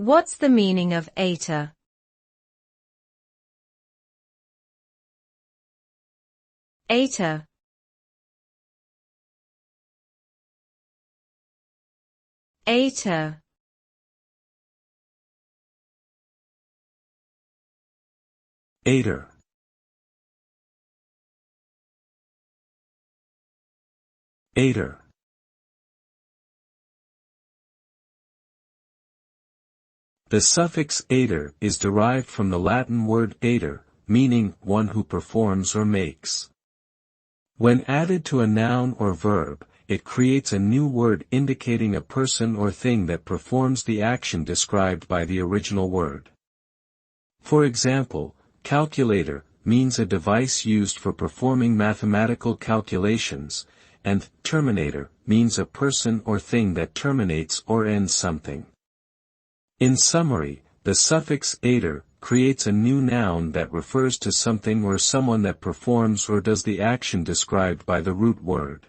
What's the meaning of ator? Ator. Ator. Ator. Ator. The suffix ator is derived from the Latin word ator, meaning one who performs or makes. When added to a noun or verb, it creates a new word indicating a person or thing that performs the action described by the original word. For example, calculator means a device used for performing mathematical calculations, and terminator means a person or thing that terminates or ends something. In summary, the suffix ator creates a new noun that refers to something or someone that performs or does the action described by the root word.